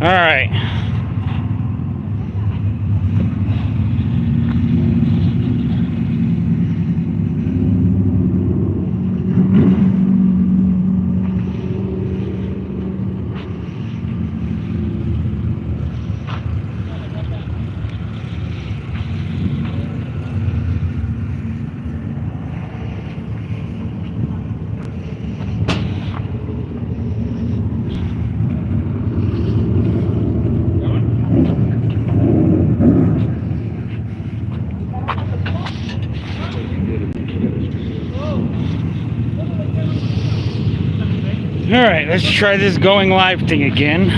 All right. All right, let's try this going live thing again.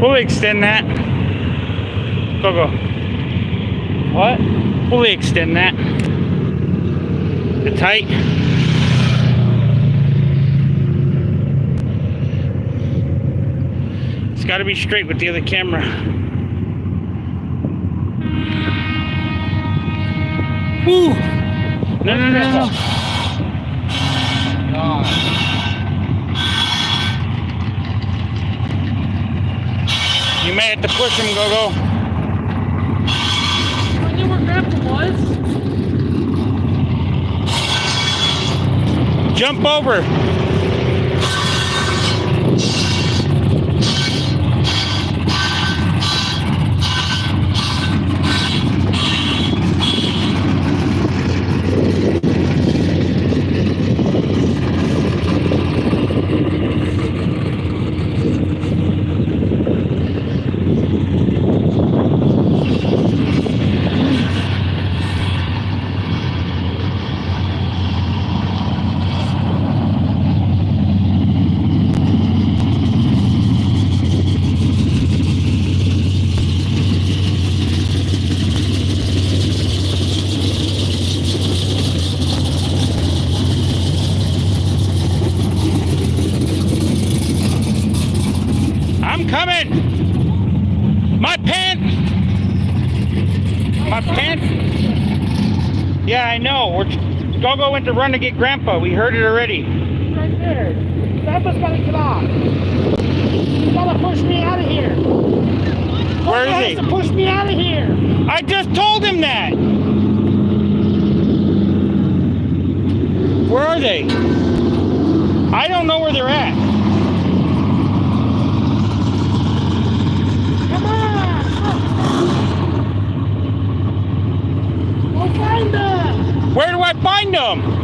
Fully extend that. Go. What? Fully extend that. The tight. It's got to be straight with the other camera. Woo! No. You may have to push him, go. I knew where Grandpa was. Jump over. I'm coming! My pants! Yeah, I know. Go went to run to get Grandpa. We heard it already. Right there. Grandpa's gotta get off. You gotta push me out of here. Where is he? To push me out of here. I just told him that. Where are they? I don't know where they're at. Come on. Go find them. Where do I find them?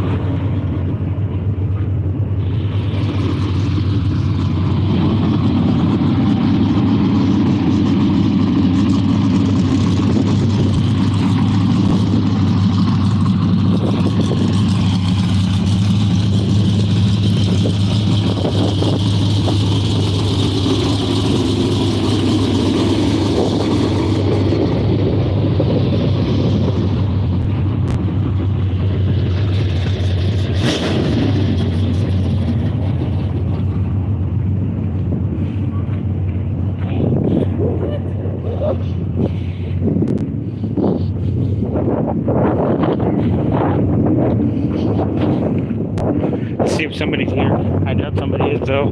Let's see if somebody's here. I doubt somebody is though.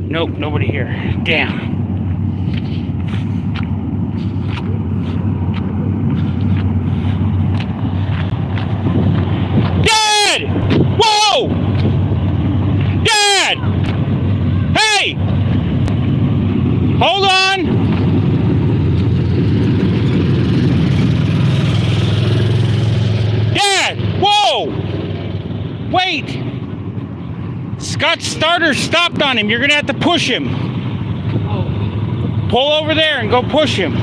Nope, nobody here. Damn. Dad! Whoa! Dad! Hey! Hold on! Dad! Whoa! Wait! Scott's starter stopped on him. You're gonna have to push him. Pull over there and go push him.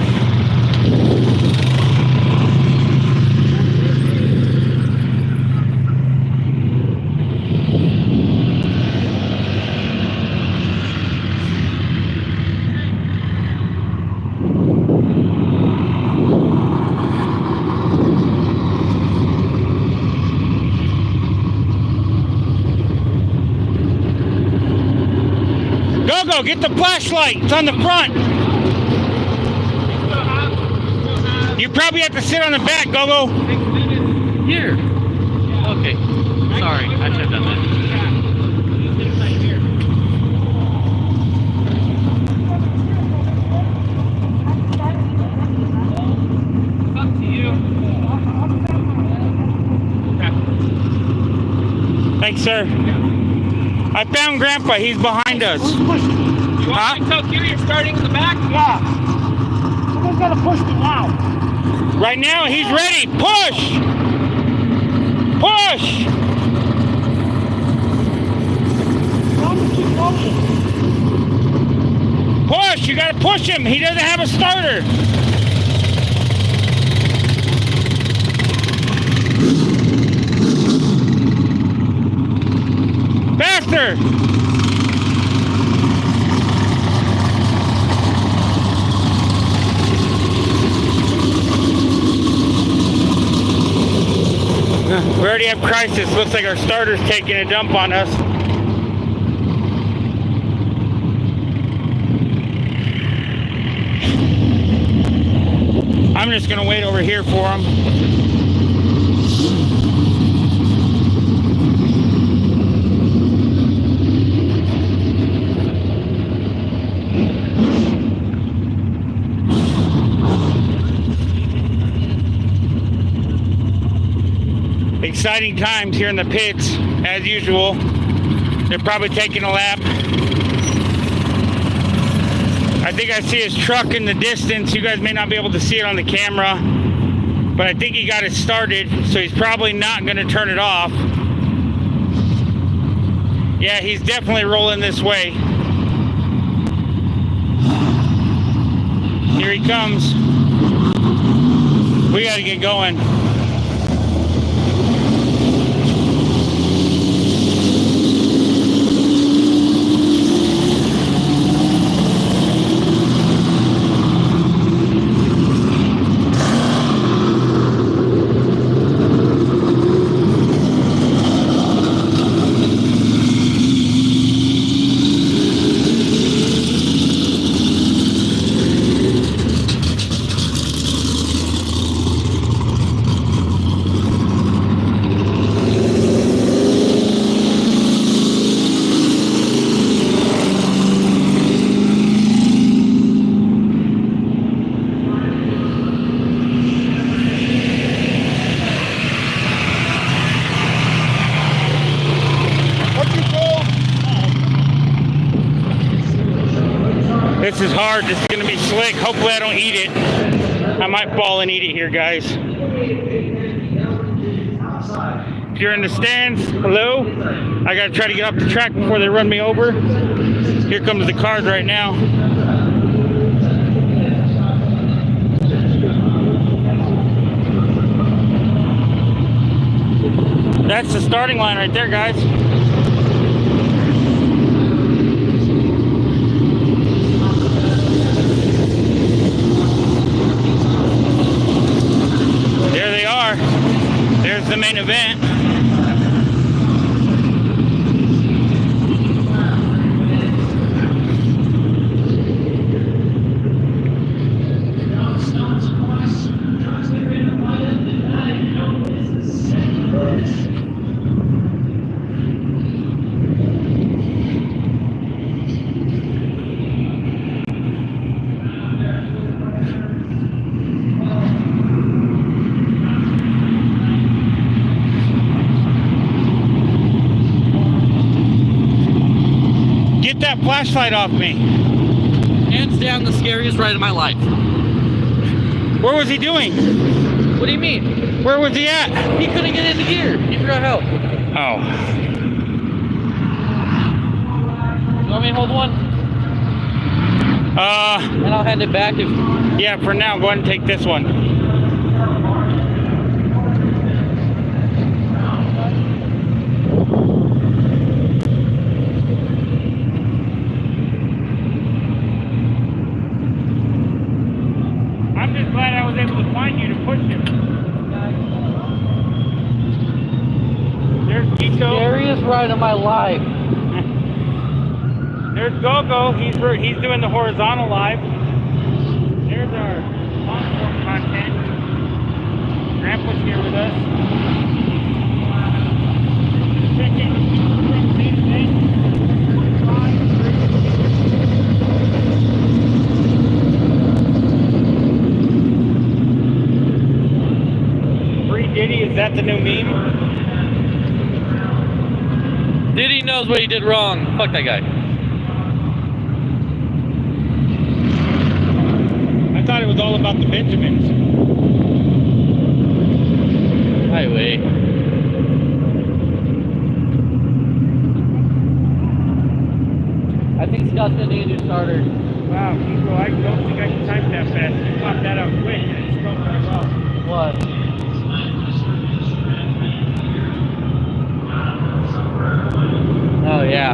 get the flashlight. It's on the front. You probably have to sit on the back, Gogo. Here. Okay. Sorry, I should have done that. Up to you. Thanks, sir. I found Grandpa. He's behind us. Who's pushing? You want me to tell you you're starting in the back? Yeah. Someone's got to push me now. Right now, he's ready. Push! Push! Tell him to keep going. Push! You gotta push him. He doesn't have a starter. Faster! We already have crisis. Looks like our starter's taking a dump on us. I'm just gonna wait over here for him. Exciting times here in the pits, as usual. They're probably taking a lap. I think I see his truck in the distance. You guys may not be able to see it on the camera, but I think he got it started, so he's probably not going to turn it off. Yeah, he's definitely rolling this way. Here he comes. We got to get going. This is hard. This is going to be slick. Hopefully I don't eat it. I might fall and eat it here, guys. If you're in the stands, hello. I got to try to get off the track before they run me over. Here comes the cars right now. That's the starting line right there, guys. There they are. There's the main event. Get that flashlight off me. Hands down the scariest ride of my life. Where was he doing? What do you mean? Where was he at? He couldn't get into gear. He forgot help. Oh. You want me to hold one? And I'll hand it back if... Yeah, for now, go ahead and take this one. I'm just glad I was able to find you to push him. There's Kiko. Scariest ride of my life. There's Gogo. He's doing the horizontal live. There's our long-form content. Grandpa's here with us. Second from main event. 45. Free Diddy, is that the new meme? Diddy knows what he did wrong. Fuck that guy. I thought it was all about the Benjamins. Highway. I think Scott's gonna need a new starter. Wow, Kiko, I don't think I can type that fast. You popped that out quick and it spoke very well. What? Oh yeah.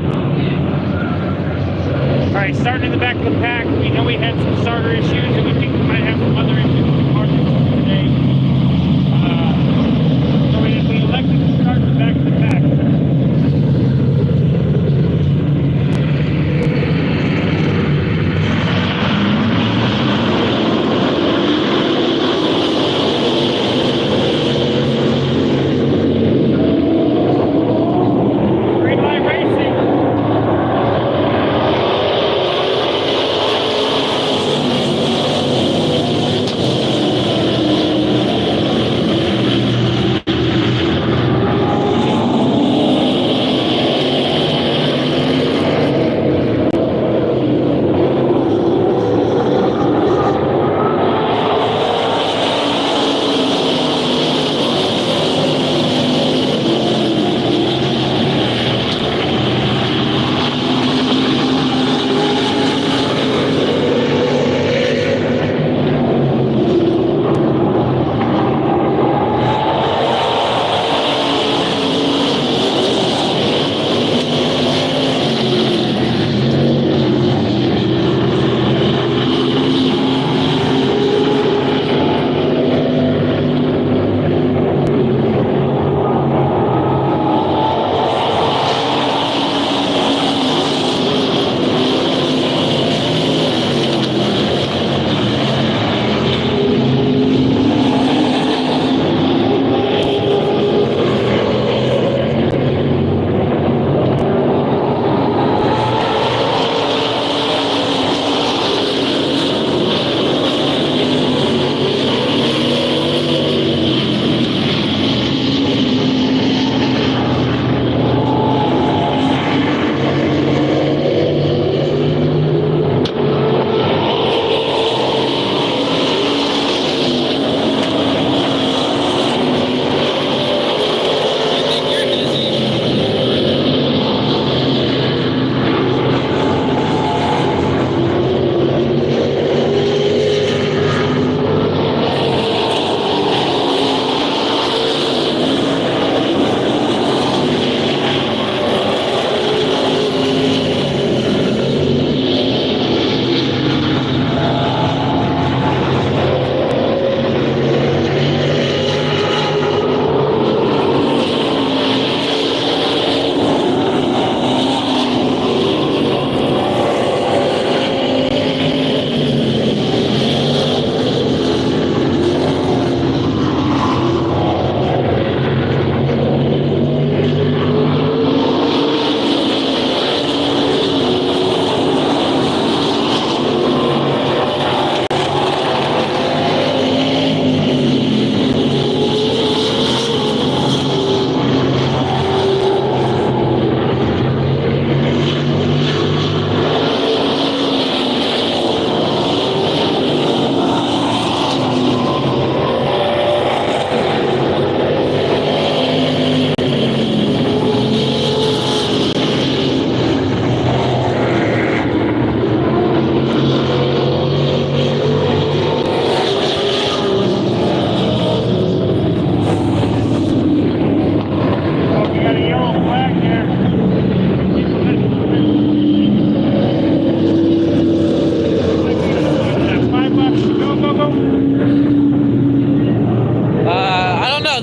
Alright, starting in the back of the pack. We know we had some starter issues and we think we might have some other issues with the market today. So we elected to start in the back of the pack.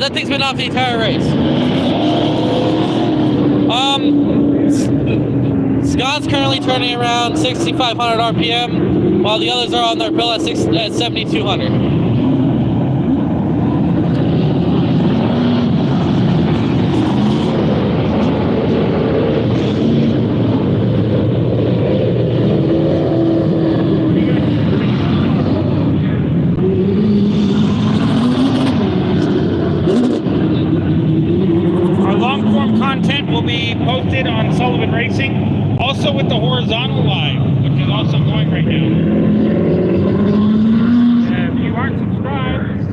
that thing's been off the entire race. Scott's currently turning around 6,500 RPM, while the others are on their bill at 7,200. Content will be posted on Sullivan Racing, also with the horizontal live, which is also going right now. If you aren't subscribed,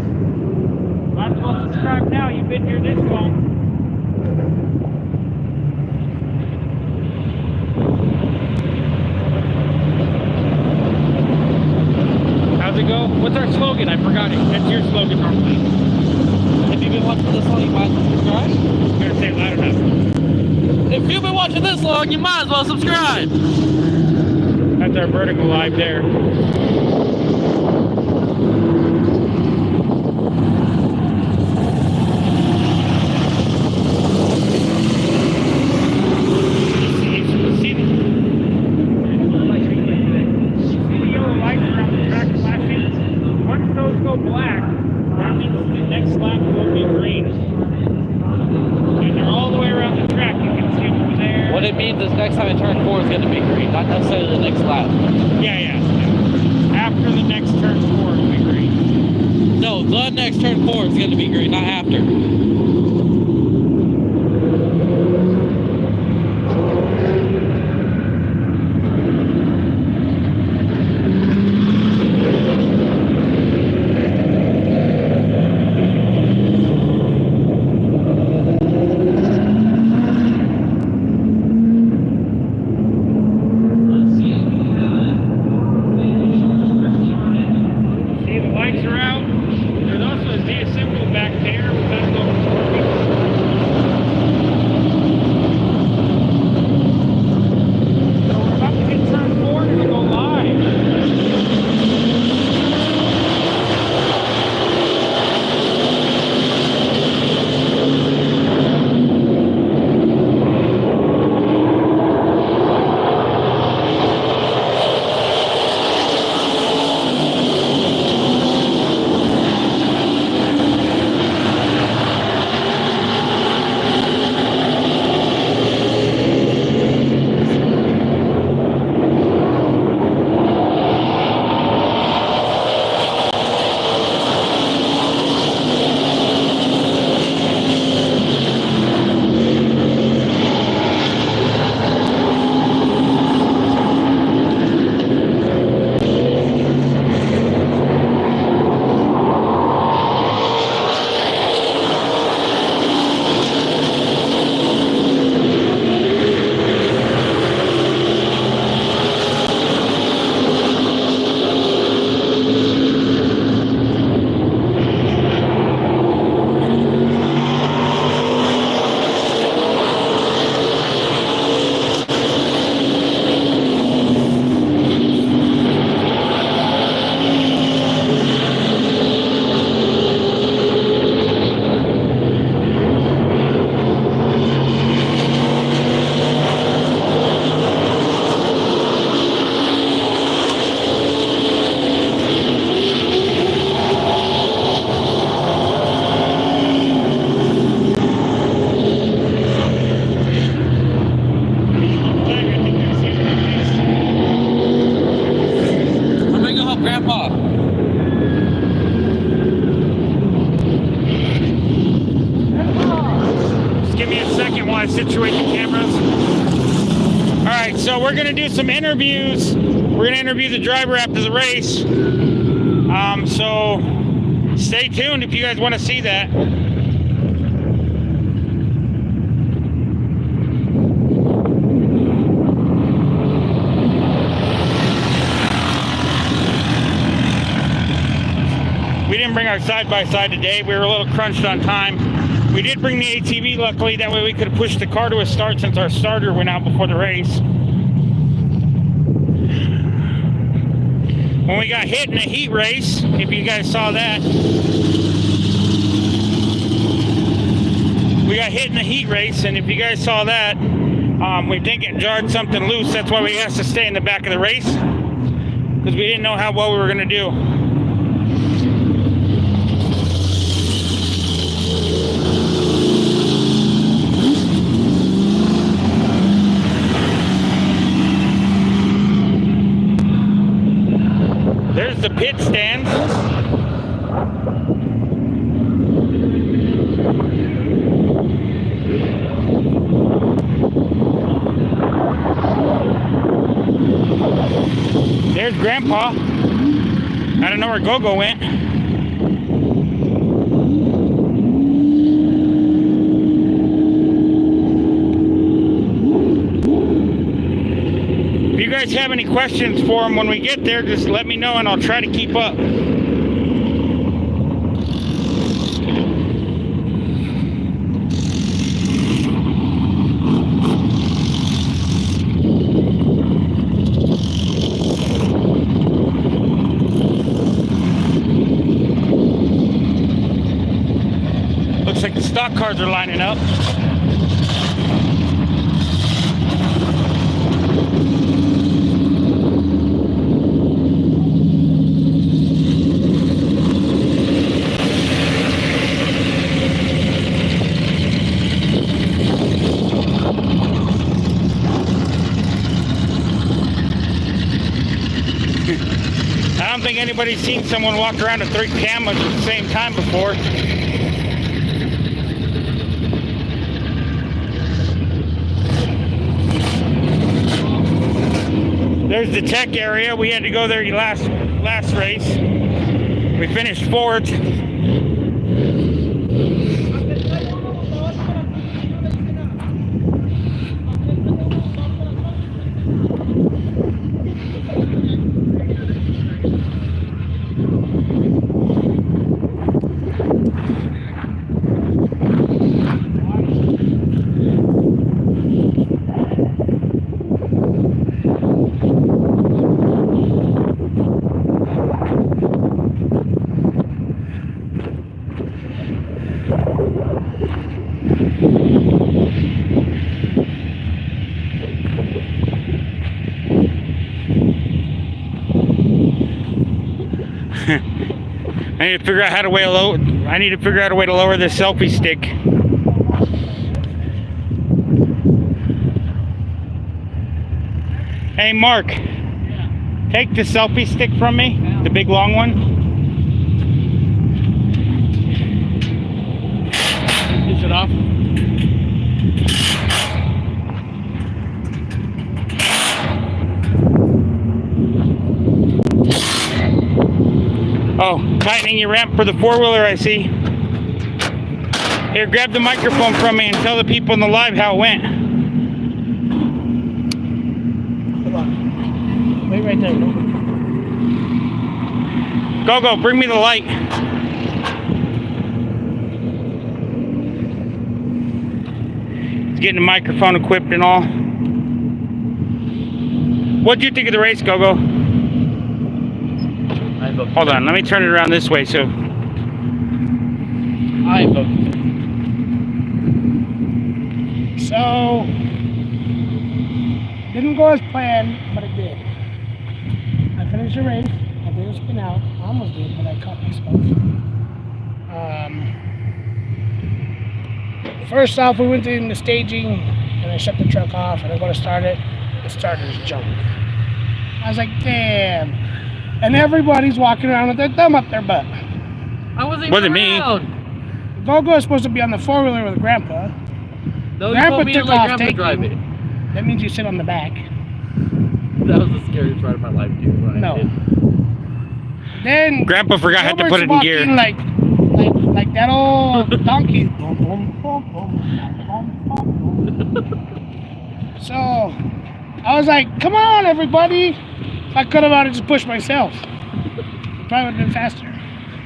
might as well subscribe now. You've been here this long. How's it go? What's our slogan? I forgot it. That's your slogan normally. If you've been watching this long, you might as well subscribe. You better say it loud enough. If you've been watching this long, you might as well subscribe. That's our vertical live there. See the yellow lights around the track flashing? Once those go black, that means the next lap will be green. And they're all the way around the track. You can see them over there. What it means is next time I turn 4 is going to be green, not necessarily the next lap. Yeah. After the next turn 4 will be green. No, the next turn 4 is going to be green, not after. Situate the cameras. Alright, so we're going to do some interviews. We're going to interview the driver after the race. So stay tuned if you guys want to see that. We didn't bring our side-by-side today. We were a little crunched on time. We did bring the ATV, luckily. That way we could have pushed the car to a start since our starter went out before the race. When we got hit in a heat race, if you guys saw that. We got hit in the heat race, and if you guys saw that, We think it jarred something loose. That's why we asked to stay in the back of the race, because we didn't know how well we were going to do. There's the pit stand. There's Grandpa. I don't know where Gogo went. If you guys have any questions for him when we get there, just let me know and I'll try to keep up. Looks like the stock cars are lining up. I don't think anybody's seen someone walk around with 3 cameras at the same time before. There's the tech area. We had to go there last race. We finished 4th. I need to figure out how to I need to figure out a way to lower this selfie stick. Hey Mark, take the selfie stick from me, the big long one. Is it off? Oh, tightening your ramp for the 4-wheeler, I see. Here, grab the microphone from me and tell the people in the live how it went. Hold on. Wait right there. Go, bring me the light. He's getting the microphone equipped and all. What'd you think of the race, Go? Hold on, let me turn it around this way so. So, didn't go as planned, but it did. I finished the race. I did a spin out. I almost did, but I caught myself. First off, we went in the staging, and I shut the truck off, and I go to start it. The starter's jumped. I was like, damn. And everybody's walking around with their thumb up their butt. I wasn't Wasn't around. me. Gogo is supposed to be on the 4-wheeler with Grandpa. No, you Grandpa told me to took let off Grandpa taking. drive it. That means you sit on the back. That was the scariest ride of my life, dude. When No. I did. Then Grandpa forgot how to put it in gear. Walking like that old donkey. So I was like, "Come on, everybody!" If I could have just pushed myself, it probably would have been faster.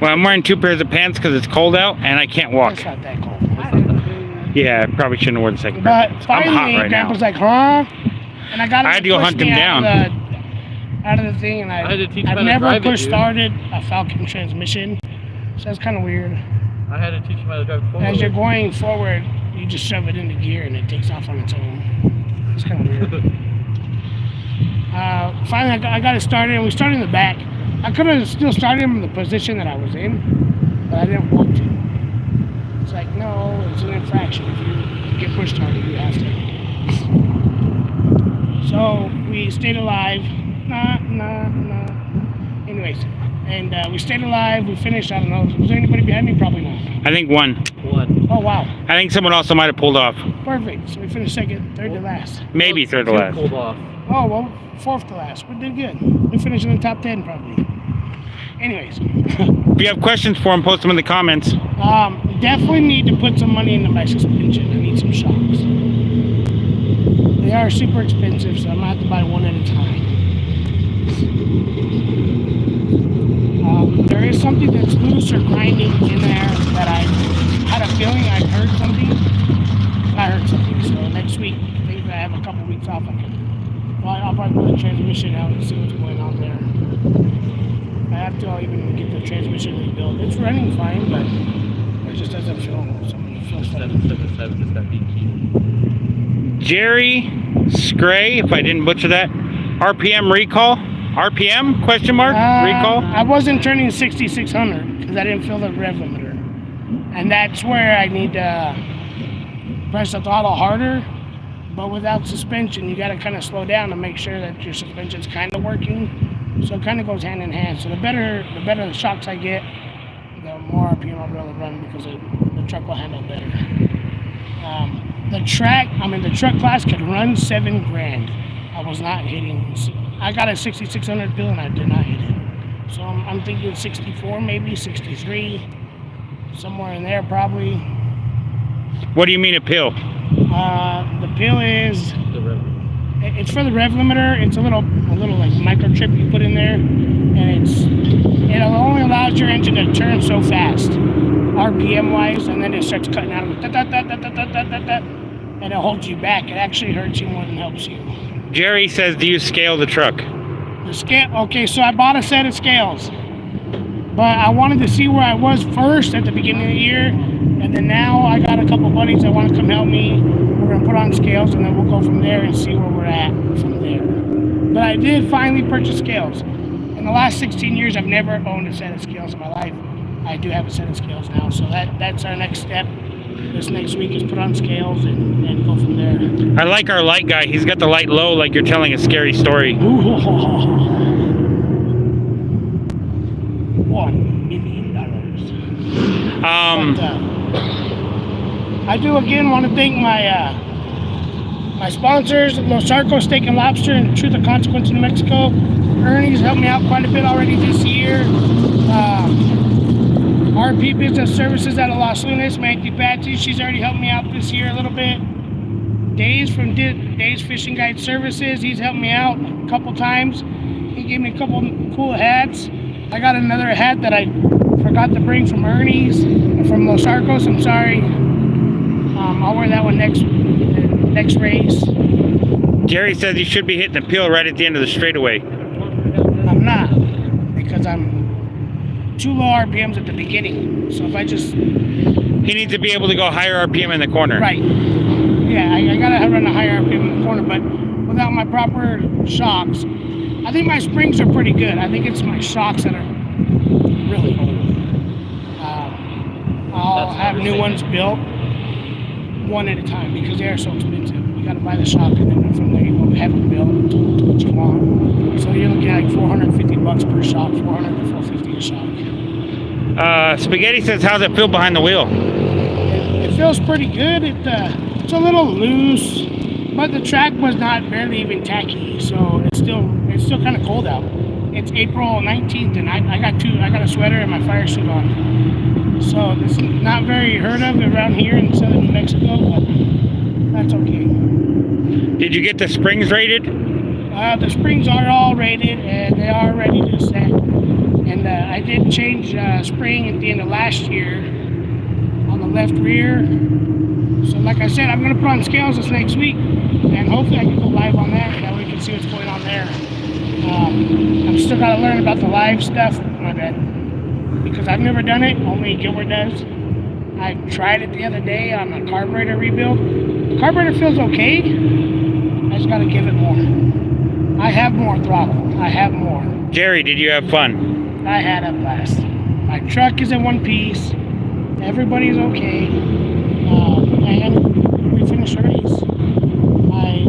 Well, I'm wearing 2 pairs of pants because it's cold out and I can't walk. It's not that cold. Yeah, I probably shouldn't have worn the second pair. But I'm finally, hot right Grandpa's now. like, "Huh?" And I got him I had to go push hunt me him out down. Out of the thing, and I had to teach him I've how to never drive it, push dude. started a Falcon transmission, so that's kind of weird. I had to teach him how to drive forward. As you're going forward, you just shove it into gear and it takes off on its own. It's kind of weird. Finally, I got it started, and we started in the back. I could have still started in the position that I was in, but I didn't want to. It's like, no, it's an infraction. If you get pushed harder, you have to. So we stayed alive. Anyways, and we stayed alive. We finished. I don't know. Was there anybody behind me? Probably not. I think one. Oh, wow. I think someone also might have pulled off. Perfect. So we finished second, third to last. Maybe third to last. Pulled off. Oh, well, fourth to last. We did good. We finished in the top 10 probably. Anyways. If you have questions for him, post them in the comments. Definitely need to put some money into my suspension. I need some shocks. They are super expensive, so I'm going to have to buy one at a time. There is something that's loose or grinding in there that I had a feeling I heard something. I heard something, so next week, I think I have a couple weeks off. I'll probably put the transmission out and see what's going on there. I'll even get the transmission rebuilt. It's running fine, but it just doesn't feel something. It feels funny. 777 is that BT. Jerry Scray, if I didn't butcher that. RPM recall? RPM? Question mark? Recall? I wasn't turning 6600 because I didn't feel the rev limiter. And that's where I need to press the throttle harder. But without suspension, you got to kind of slow down to make sure that your suspension's kind of working. So it kind of goes hand in hand. So the better the shocks I get, the more RPM I'll be able to run because the truck will handle better. The truck class could run $7,000. I was not hitting. I got a 6600 pill and I did not hit it. So I'm thinking 64, maybe 63, somewhere in there probably. What do you mean a pill? The pill is The rev. it's for the rev limiter. It's a little like microchip you put in there, and it only allows your engine to turn so fast, RPM wise, and then it starts cutting out of it, and it holds you back. It actually hurts you more than helps you. Jerry says, do you scale the truck? The scale. Okay, so I bought a set of scales, but I wanted to see where I was first at the beginning of the year, and then now I got a couple buddies that want to come help me. We're gonna put on scales, and then we'll go from there and see where we're at from there. But I did finally purchase scales. In the last 16 years, I've never owned a set of scales in my life. I do have a set of scales now, so that's our next step. This next week is put on scales and go from there. I like our light guy. He's got the light low like you're telling a scary story. $1 million. I do again want to thank my sponsors, Los Arcos Steak and Lobster and Truth or Consequence in New Mexico. Ernie's helped me out quite a bit already this year. RP Business Services out of Los Lunas, my Auntie Patsy, she's already helped me out this year a little bit. Dave's from Dave's Fishing Guide Services, he's helped me out a couple times. He gave me a couple cool hats. I got another hat that I forgot to bring from Ernie's, from Los Arcos, I'm sorry. I'll wear that one next race. Jerry says you should be hitting the pill right at the end of the straightaway. I'm not, because I'm too low RPMs at the beginning. So if I just... He needs to be able to go higher RPM in the corner. Right. Yeah, I gotta run a higher RPM in the corner, but without my proper shocks, I think my springs are pretty good. I think it's my shocks that are really old. I'll have new ones built one at a time because they are so expensive. You gotta buy the shock and then from there you go have them built to what you want. So you're looking at like $450 per shock, 400 to 450 a shock. Spaghetti says, how's it feel behind the wheel? It feels pretty good. It's a little loose, but the track was not barely even tacky, so it's still kind of cold out. It's April 19th, and I got a sweater and my fire suit on. So this is not very heard of around here in southern New Mexico, but that's okay. Did you get the springs rated? The springs are all rated, and they are ready to set. And I did change spring at the end of last year on the left rear. So like I said, I'm going to put on scales this next week, and hopefully I can go live on that. That way we can see what's going on there. I'm still got to learn about the live stuff, my bad, because I've never done it. Only Gilbert does. I tried it the other day on a carburetor rebuild. The carburetor feels okay. gotta give it more. I have more throttle. I have more. Jerry, did you have fun? I had a blast. My truck is in one piece. Everybody's okay. And we finished the race. My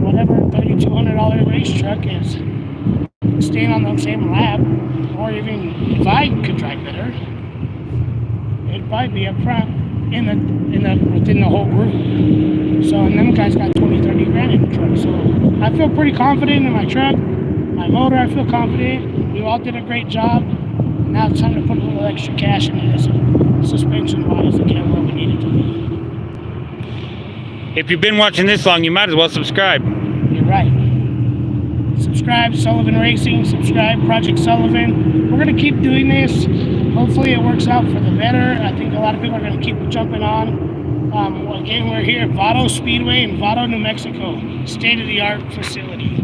whatever $3,200 race truck is staying on the same lap, or even if I could drive better, it'd probably be up front within the whole group. So, and them guys got 20-30 grand in the truck. So I feel pretty confident in my truck, my motor. I feel confident. We all did a great job. Now it's time to put a little extra cash into this suspension-wise to get where we need it to be. If you've been watching this long, you might as well subscribe. You're right. Subscribe, Sullivan Racing. Subscribe, Project Sullivan. We're going to keep doing this. Hopefully it works out for the better. I think a lot of people are going to keep jumping on. Again, we're here at Vado Speedway in Vado, New Mexico. State-of-the-art facility.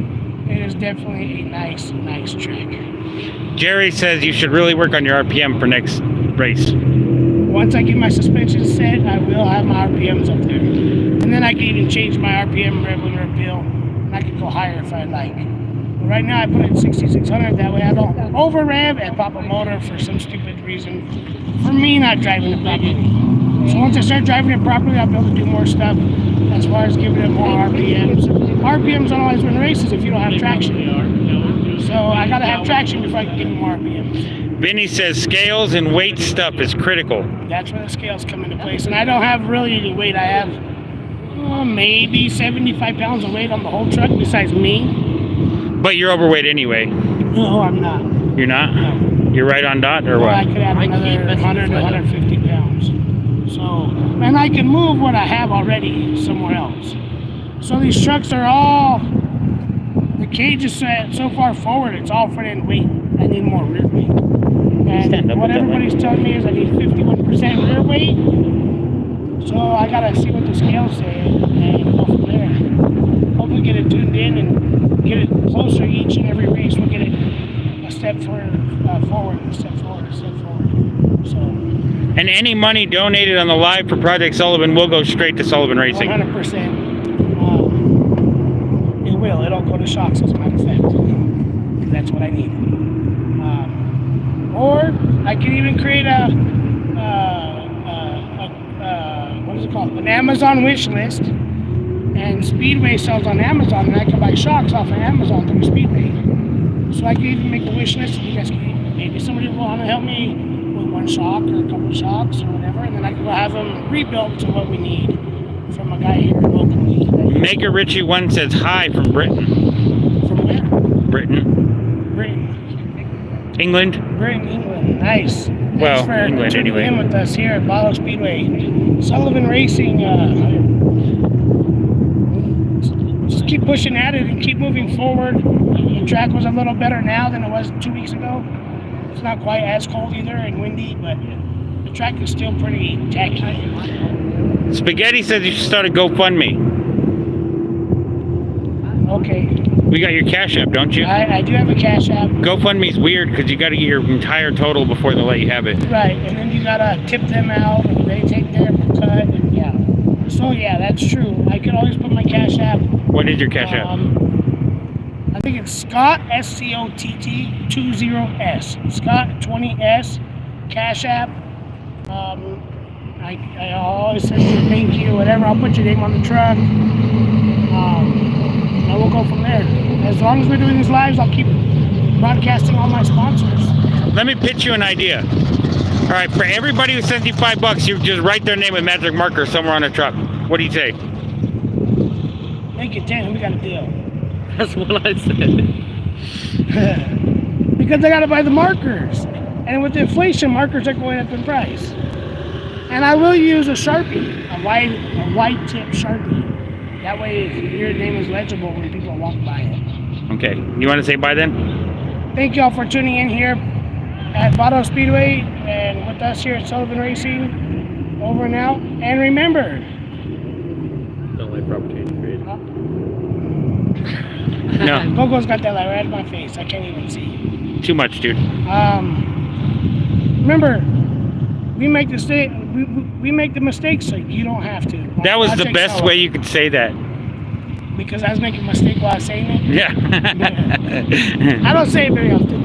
It is definitely a nice track. Jerry says you should really work on your RPM for next race. Once I get my suspension set, I will have my RPMs up there. And then I can even change my RPM rev limiter bill. And I can go higher if I like. But right now I put it at 6,600. That way I don't over rev and pop a motor for some stupid reason. For me not driving it properly. So once I start driving it properly, I'll be able to do more stuff as far as giving it more RPMs. RPMs don't always win races if you don't have traction. So I gotta have traction before I can get more RPMs. Vinny says scales and weight stuff is critical. That's where the scales come into place. And I don't have really any weight. I have maybe 75 pounds of weight on the whole truck besides me. But you're overweight anyway. No, I'm not. You're not? No. You're right on dot or Well, what? I could add another 100 to 150 pounds. So, and I can move what I have already somewhere else. So these trucks are all, the cage is set so far forward, it's all front end weight. I need more rear weight. And what everybody's telling me is I need 51% rear weight. So I gotta see what the scales say and go from there. Hopefully get it tuned in and get it closer each and every race. We'll get it a step forward, a step forward, a step forward. So. And any money donated on the live for Project Sullivan will go straight to Sullivan Racing. 100%. It will. It'll go to shocks, as a matter of fact. That's what I need. Or I can even create what is it called? An Amazon wish list. And Speedway sells on Amazon, and I can buy shocks off of Amazon through Speedway. So I can even make a wish list, and you guys can, maybe somebody will want to help me with one shock or a couple of shocks or whatever, and then I can go have them rebuilt to what we need from a guy here locally. Mega Richie 1 says hi from Britain. From where? Britain. England. England. Nice. Well, Thanks for England tuning anyway. in with us here at Vado Speedway. Sullivan Racing. Just keep pushing at it and keep moving forward. The track was a little better now than it was 2 weeks ago. It's not quite as cold either and windy, but the track is still pretty tacky. Spaghetti says you should start a GoFundMe. Okay. We got your Cash App, don't you? I do have a Cash App. GoFundMe's weird because you got to get your entire total before they let you have it. Right, and then you gotta tip them out, and they take their cut, and yeah. So yeah, that's true. I could always put my Cash App. What is your Cash App? I think it's Scott SCOTT 20S. Scott 20S Cash App. I always say thank you, whatever. I'll put your name on the truck. And we'll go from there. As long as we're doing these lives, I'll keep broadcasting all my sponsors. Let me pitch you an idea. All right, for everybody who sends you $5, you just write their name with magic marker somewhere on a truck. What do you say? Make it 10, we got a deal. That's what I said. Because I gotta buy the markers. And with inflation, markers are going up in price. And I will use a Sharpie, a white tip Sharpie. That way your name is legible when people walk by it. Okay, you want to say bye then? Thank y'all for tuning in here at Vado Speedway and with us here at Sullivan Racing. Over and out. And remember, Don't like proper change grade. No, Gogo's got that light right in my face. I can't even see. too much, dude. Remember, we make the mistakes so you don't have to. That was the Project best Sullivan. way you could say that. because I was making a mistake while I was saying it. Yeah. I don't say it very often.